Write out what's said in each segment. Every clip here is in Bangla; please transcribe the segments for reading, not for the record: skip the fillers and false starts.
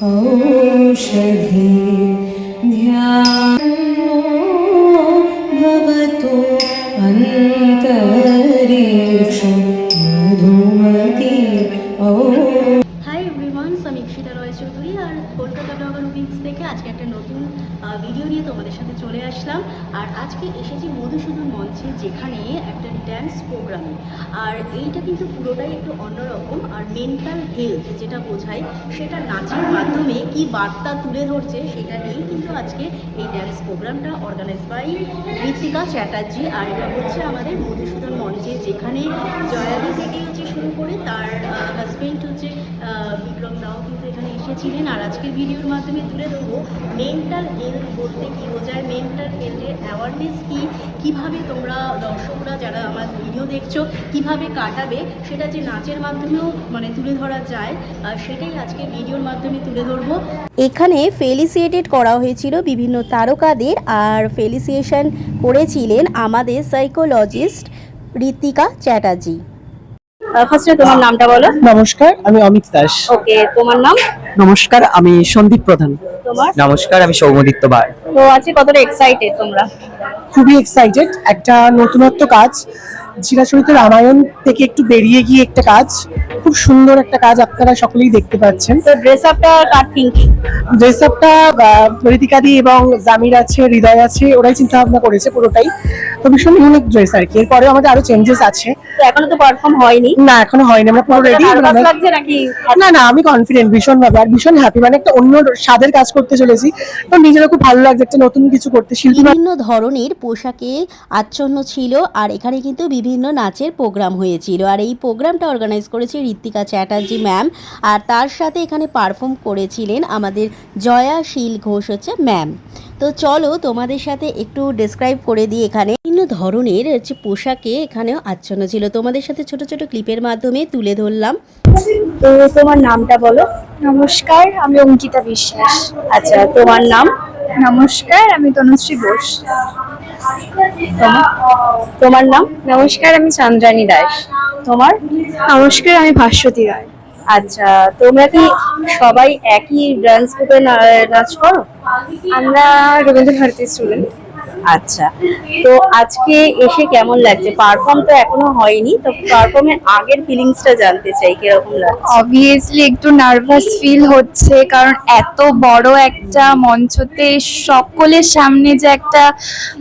औषधि ध्यानो भवतु अन्तरिक्षं मधुमती হাই এভরিওয়ান, আমি ইপসিতা রয় চৌধুরী আর কলকাতা ব্লগার উইংস থেকে আজকে একটা নতুন ভিডিও নিয়ে তোমাদের সাথে চলে আসলাম। আর আজকে এসেছি মধুসূদন মঞ্চে, যেখানে একটা ড্যান্স প্রোগ্রামে। আর এইটা কিন্তু পুরোটাই একটু অন্যরকম। আর মেন্টাল হেলথ যেটা বোঝায় সেটা নাচের মাধ্যমে কি বার্তা তুলে ধরছে সেটা নিয়েই কিন্তু আজকে এই ড্যান্স প্রোগ্রামটা অর্গানাইজ বাই ঋত্বিকা চ্যাটার্জি। আর এটা হচ্ছে আমাদের মধুসূদন মঞ্চে, যেখানে জয়াদি থেকে হচ্ছে শুরু করে তার হাজবেন্ড হচ্ছে বিক্রম রাও কিন্তু এখানে এসেছিলেন। আর আজকের ভিডিওর মাধ্যমে তুলে ধরবো মেন্টাল হেলথ বলতে কী বোঝায়, মেন্টাল হেলথের অ্যাওয়ারনেস কী, কীভাবে তোমরা দর্শকরা যারা আমার ভিডিও দেখছো কীভাবে কাটাবে, সেটা যে নাচের মাধ্যমেও মানে তুলে ধরা যায়, সেটাই আজকে ভিডিওর মাধ্যমে তুলে ধরবো। এখানে ফেলিসিয়েটেড করা হয়েছিল বিভিন্ন তারকাদের, আর ফেলিসিয়েশন করেছিলেন আমাদের সাইকোলজিস্ট ঋত্বিকা চ্যাটার্জি। ফার্স্টে তোমার নামটা বলো। নমস্কার, আমি অমিত দাস। ওকে, তোমার নাম? নমস্কার, আমি সন্দীপ প্রধান। তোমার? নমস্কার, আমি সৌমদীপ্ত বার। তো আজকে কতটা এক্সাইটেড তোমরা? খুবই এক্সাইটেড। একটা নতুনত্ব কাজ, চিরাচরিত রামায়ণ থেকে একটু বেরিয়ে গিয়ে একটা কাজ, খুব সুন্দর একটা কাজ, আপনারা সকলেই দেখতে পাচ্ছেন। তো ড্রেস আপটা কার থিঙ্কিং? ড্রেস আপটা ঋতিকা দি এবং জামির আছে, হৃদয় আছে, ওরাই চিন্তা ভাবনা করেছে পুরোটাই। তো ভীষণ ইউনিক ড্রেস আর কি। এরপরেও আমাদের আরো চেঞ্জেস আছে। তো এখনো তো পারফর্ম হয়নি? না, এখনো হয়নি, আমরা পুরো রেডি। নার্ভাস লাগছে নাকি? না না, আমি কনফিডেন্ট ভীষণ ভাবে, আর ভীষণ হ্যাপি। মানে একটা অন্য স্বাদের কাজ করতে চলেছি, তো নিজেরও খুব ভালো লাগছে একটা নতুন কিছু করতে। শিল্পী বিভিন্ন ধরনের পোশাকে আচ্ছন্ন ছিল, আর এখানে কিন্তু বিভিন্ন নাচের প্রোগ্রাম হয়েছিল। আর এই প্রোগ্রামটা অর্গানাইজ করেছে ঋত্বিকা চ্যাটার্জি ম্যাম, আর তার সাথে এখানে পারফর্ম করেছিলেন আমাদের জয়াশীল ঘোষ হচ্ছে ম্যাম। তো চলো তোমাদের সাথে একটু ডেসক্রাইব করে দিই। এখানে বিভিন্ন ধরনের হচ্ছে পোশাকে এখানেও আচ্ছন্ন ছিল, তোমাদের সাথে ছোট ছোট ক্লিপের মাধ্যমে তুলে ধরলাম। তো তোমার নামটা বলো। নমস্কার, আমি অঙ্কিতা বিশ্বাস। আচ্ছা, তোমার নাম? নমস্কার, আমি তনুশ্রী ঘোষ। তোমার নাম? নমস্কার, আমি চন্দ্রানী দাস। তোমার? নমস্কার, আমি ভাস্বতী রায়। আচ্ছা, তোমরা কি সবাই একই ডান্স গ্রুপে নাচ করো? আমরা রবীন্দ্র ভারতী স্টুডেন্ট। আচ্ছা, তো আজকে এসে কেমন লাগছে? পারফর্ম তো এখনো হয়নি, তো পারফর্মের আগের ফিলিংসটা জানতে চাই, কিরকম লাগছে? অবভিয়াসলি একটু নার্ভাস ফিল হচ্ছে, কারণ এত বড় একটা মঞ্চতে সকলের সামনে যে একটা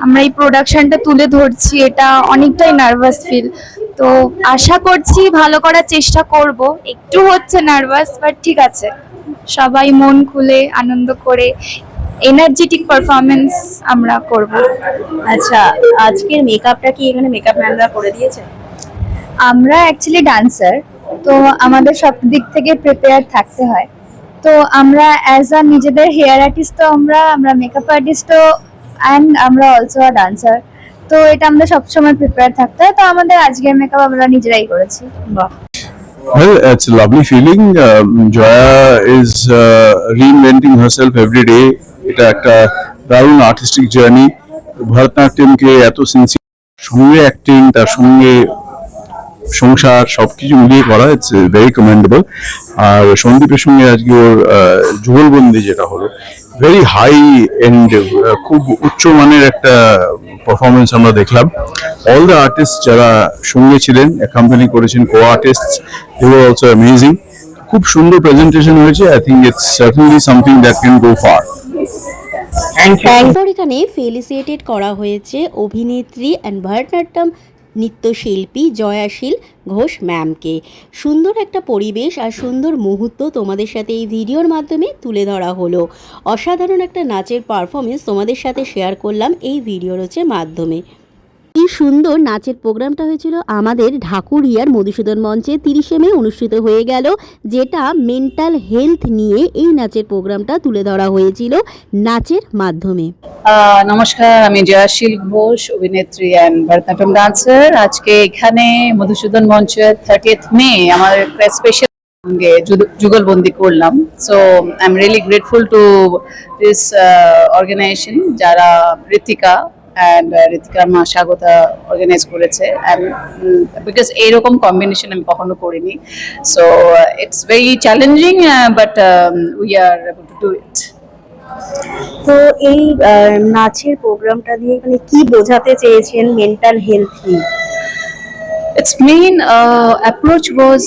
আমরা এই প্রোডাকশনটা তুলে ধরছি, এটা অনেকটাই নার্ভাস ফিল। তো আশা করছি ভালো করার চেষ্টা করব। একটু হচ্ছে নার্ভাস, বাট ঠিক আছে, সবাই মন খুলে আনন্দ করে এনার্জেটিক পারফরমেন্স আমরা করব। আচ্ছা, আজকের মেকআপটা কি এখানে মেকআপ ম্যানরা করে দিয়েছে? আমরা অ্যাকচুয়ালি ডান্সার, তো আমাদের সব দিক থেকে প্রিপেয়ার থাকতে হয়। তো আমরা অ্যাজ আ নিজেদের হেয়ার আর্টিস্ট, তো আমরা মেকআপ আর্টিস্টও, অ্যান্ড আমরা অলসো আ ডান্সার। তো এটা আমরা সবসময় প্রিপেয়ার থাকতে হয়। তো আমাদের আজকের মেকআপ আমরা নিজেরাই করেছি। বাহ। Well, it's a lovely feeling. Joya is reinventing herself every day. এটা একটা দারুণ আর্টিস্টিক জার্নি। ভারতনাট্যমকে এত সিনসিয়ার সঙ্গে অ্যাক্টিং, তার সঙ্গে সংসার সবকিছু মিলিয়ে করা, ইটস ভেরি কমেন্ডেবল। আর সন্দীপের সঙ্গে আজকে ওর যুগলবন্দি যেটা হলো, ভেরি হাই এন্ড, খুব উচ্চ মানের একটা পারফরমেন্স আমরা দেখলাম। অল দ্য আর্টিস্ট যারা সঙ্গে ছিলেন, অ্যাকম্পানি করেছেন, co artist, they were also amazing. খুব সুন্দর প্রেজেন্টেশন হয়েছে। I think it's certainly something that can go far. এরপর এখানে ফেলিসিয়েটেড করা হয়েছে অভিনেত্রী অ্যান্ড ভারতনাট্যম নৃত্যশিল্পী জয়াশীল ঘোষ ম্যামকে। সুন্দর একটা পরিবেশ আর সুন্দর মুহূর্ত তোমাদের সাথে এই ভিডিওর মাধ্যমে তুলে ধরা হলো। অসাধারণ একটা নাচের পারফরমেন্স তোমাদের সাথে শেয়ার করলাম এই ভিডিওর মাধ্যমে। এই সুন্দর নাচের প্রোগ্রামটা হয়েছিল আমাদের ঢাকুরিয়ার মধুসূদন মঞ্চে 30শে মে অনুষ্ঠিত হয়ে গেল, যেটা মেন্টাল হেলথ নিয়ে এই নাচের প্রোগ্রামটা তুলে ধরা হয়েছিল নাচের মাধ্যমে। নমস্কার, আমি জয়াশীল ঘোষ, অভিনেত্রী অ্যান্ড ভারতনাট্যম ডান্সার। আজকে এখানে মধুসূদন মঞ্চে 30th মে আমার একটা স্পেশাল সঙ্গে যুগলবন্দি করলাম। So I am really grateful to this organisation, যারা ঋতিকা অ্যান্ড ঋতিকা মা স্বাগতা অর্গানাইজ করেছে, অ্যান্ড বিকজ এইরকম কম্বিনেশন আমি কখনো করিনি, so it's very challenging, but we are able to do it. তো এই নাচের প্রোগ্রামটা দিয়ে মানে কি বোঝাতে চেয়েছেন মেন্টাল হেলথ নিয়ে? ইটস মেইন অ্যাপ্রোচ ওয়াজ,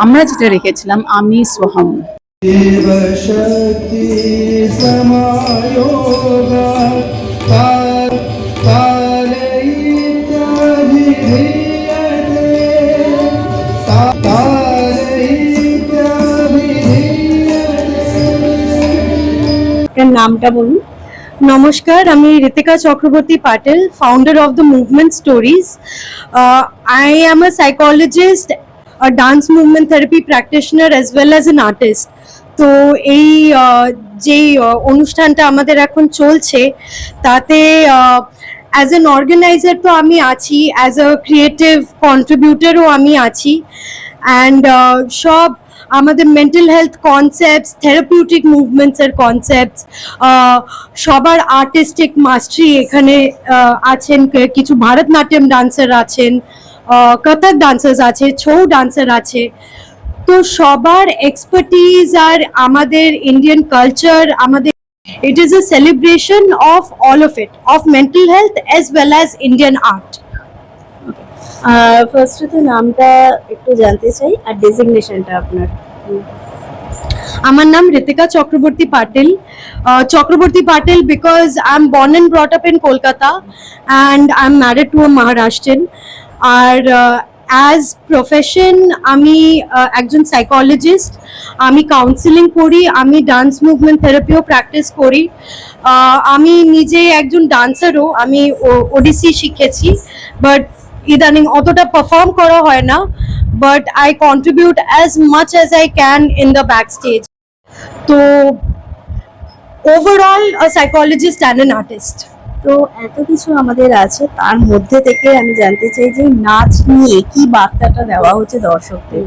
আমরা যেটা রেখেছিলাম আমি সোহম। शक्ति समायोगा নামটা বলুন। নমস্কার, আমি Ritika Chakraborty Patel, founder of the movement stories. I am a psychologist, a dance movement therapy practitioner as well as an artist. তো এই যেই অনুষ্ঠানটা আমাদের এখন চলছে তাতে অ্যাজ অ্যান অর্গানাইজার তো আমি আছি, অ্যাজ আ ক্রিয়েটিভ কন্ট্রিবিউটারও আমি আছি, অ্যান্ড সব আমাদের মেন্টাল হেলথ কনসেপ্টস, থেরাপিউটিক মুভমেন্টসের কনসেপ্টস, সবার আর্টিস্টিক মাস্টারি এখানে আছেন, কিছু ভারতনাট্যম ডান্সার আছেন, কথক ডান্সার্স আছে, ছৌ ডান্সার আছে। তো সবার এক্সপার্টিজ আর আমাদের ইন্ডিয়ান কালচার, আমাদের it is a celebration of all of it, of mental health as well as Indian art. ফার্স্টে নামটা একটু জানতে চাই আর ডেজিগনেশনটা আপনার। আমার নাম Ritika Chakraborty Patil. Chakraborty Patil because I am born and brought up in Kolkata and I am married to a Maharashtrian. আর অ্যাজ প্রফেশন আমি একজন সাইকোলজিস্ট, আমি কাউন্সিলিং করি, আমি ডান্স মুভমেন্ট থেরাপিও প্র্যাকটিস করি। আমি নিজে একজন ডান্সারও, আমি ওডিসি শিখেছি, বাট ইদানিং অতটা পারফর্ম করা হয় না, but I contribute as much as I can in the back stage. তো overall a psychologist and an artist. তো এত কিছু আমাদের আছে, তার মধ্যে থেকে আমি জানতে চাই যে নাচ নিয়ে কি বার্তাটা দেওয়া হচ্ছে দর্শকদের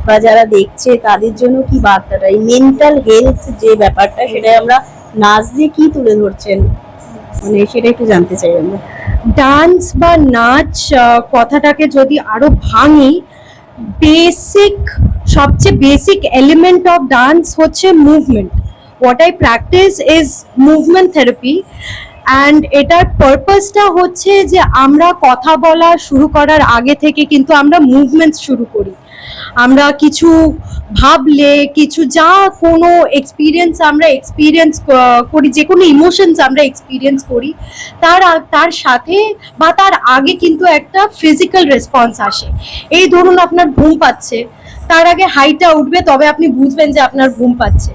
বা যারা দেখছে তাদের জন্য কি বার্তাটা, এই মেন্টাল হেলথ যে ব্যাপারটা সেটা আমরা নাচ দিয়ে কি তুলে ধরছেন, মানে সেটা একটু জানতে চাই আমরা। ডান্স বা নাচ কথাটাকে যদি আরো ভাঙি, সবচেয়ে বেসিক এলিমেন্ট অফ ডান্স হচ্ছে movement. What I practice is movement therapy, and এটার পারপাসটা হচ্ছে যে আমরা কথা বলা শুরু করার আগে থেকে কিন্তু আমরা মুভমেন্ট শুরু করি। আমরা কিছু ভাবলে, কিছু যা কোনো আমরা এক্সপিরিয়েন্স করি, যে কোনো ইমোশনস আমরা এক্সপিরিয়েন্স করি, তার সাথে বা তার আগে কিন্তু একটা ফিজিক্যাল রেসপন্স আসে। এই ধরুন আপনার ঘুম পাচ্ছে, তার আগে হাইটা উঠবে, তবে আপনি বুঝবেন যে আপনার ঘুম পাচ্ছে।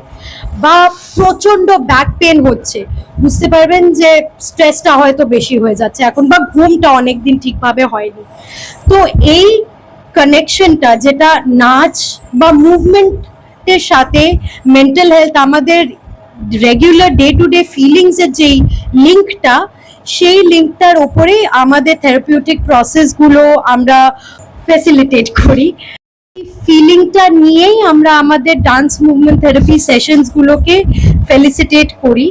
বা প্রচন্ড ব্যাক পেন হচ্ছে, বুঝতে পারবেন যে স্ট্রেসটা হয়তো বেশি হয়ে যাচ্ছে এখন, বা ঘুমটা অনেকদিন ঠিকভাবে হয়নি। তো এই কানেকশনটা যেটা নাচ বা মুভমেন্টের সাথে মেন্টাল হেলথ, আমাদের রেগুলার ডে টু ডে ফিলিংসের যেই লিঙ্কটা, সেই লিঙ্কটার ওপরেই আমাদের থেরাপিউটিক প্রসেসগুলো আমরা ফ্যাসিলিটেট করি। ফিলিংটা নিয়েই আমরা আমাদের ডান্স মুভমেন্ট থেরাপি সেশনসগুলোকে ফেলিসিটেট করি।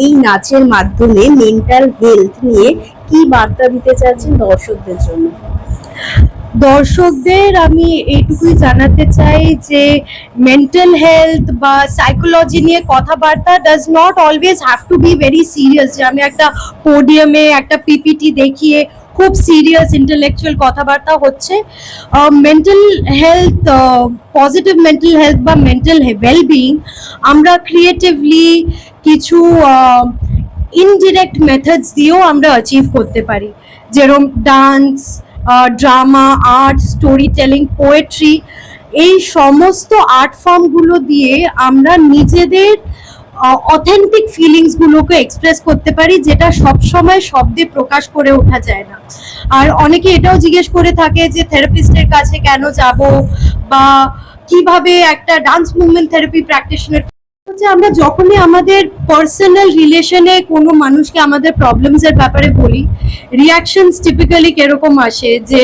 এই নাচের মাধ্যমে মেন্টাল হেলথ নিয়ে কি বার্তা দিতে চাচ্ছেন দর্শকদের জন্য? দর্শকদের আমি এইটুকুই জানাতে চাই যে মেন্টাল হেলথ বা সাইকোলজি নিয়ে কথাবার্তা does not always have to be very serious, যে আমি একটা পোডিয়ামে একটা পিপিটি দেখিয়ে খুব সিরিয়াস ইন্টেলেকচুয়াল কথাবার্তা হচ্ছে। Mental health, positive mental health বা মেন্টাল ওয়েলবিং আমরা ক্রিয়েটিভলি কিছু ইনডিরেক্ট মেথডস দিয়েও আমরা অ্যাচিভ করতে পারি, যেরকম dance, drama, art, story telling, poetry, এই সমস্ত আর্ট ফর্মগুলো দিয়ে আমরা নিজেদের অথেন্টিক ফিলিংসগুলোকে এক্সপ্রেস করতে পারি, যেটা সবসময় শব্দে প্রকাশ করে ওঠা যায় না। আর অনেকে এটাও জিজ্ঞেস করে থাকে যে থেরাপিস্টের কাছে কেন যাব, বা কিভাবে একটা ডান্স মুভমেন্ট থেরাপি প্র্যাকটিশনার। আমরা যখনই আমাদের পার্সোনাল রিলেশনে কোনো মানুষকে আমাদের প্রবলেমস এর ব্যাপারে বলি, রিয়াকশনস টিপিক্যালি কিরকম আসে যে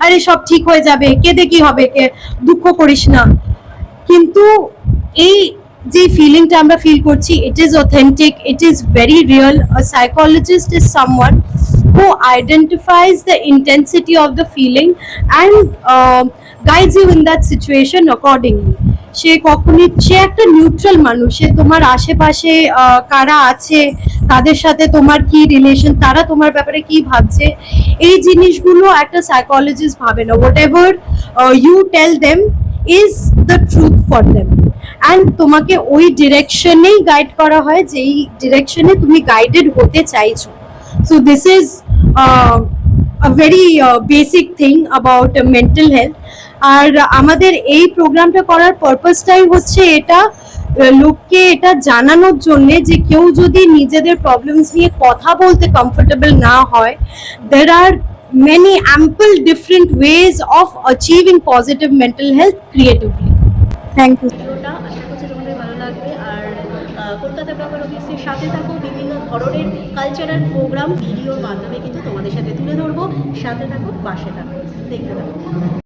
আরে সব ঠিক হয়ে যাবে, কেঁদে কি হবে, দুঃখ করিস না। কিন্তু এই যে ফিলিংটা আমরা ফিল করছি, it is authentic, it is very real. A psychologist is someone who identifies the intensity of the feeling and guides you in that situation accordingly. সে কখনই, সে একটা নিউট্রাল মানুষ, সে তোমার আশেপাশে কারা আছে, তাদের সাথে তোমার কি রিলেশন, তারা তোমার ব্যাপারে কি ভাবছে, এই জিনিসগুলো একটা সাইকোলজিস্ট ভাবে না। Whatever you tell them is the truth for them, and তোমাকে ওই ডিরেকশনেই গাইড করা হয় যেই ডিরেকশনে তুমি গাইডেড হতে চাইছো। So this is a very basic thing about mental health. আর আমাদের এই প্রোগ্রামটা করার পারপাসটাই হচ্ছে এটা, লোককে এটা জানানোর জন্য যে কেউ যদি নিজেদের প্রবলেমস নিয়ে কথা বলতে কমফোর্টেবল না হয়, there are many ample different ways of achieving positive mental health creatively. Thank you. ভিডিওটা আশা করছি তোমাদের ভালো লাগবে। আর কলকাতা ব্লগার অফিসের সাথে থাকো, বিভিন্ন ধরনের কালচারাল প্রোগ্রাম ভিডিওর মাধ্যমে কিন্তু তোমাদের সাথে তুলে ধরবো। সাথে থাকো, পাশে থাকো, দেখতে থাকো।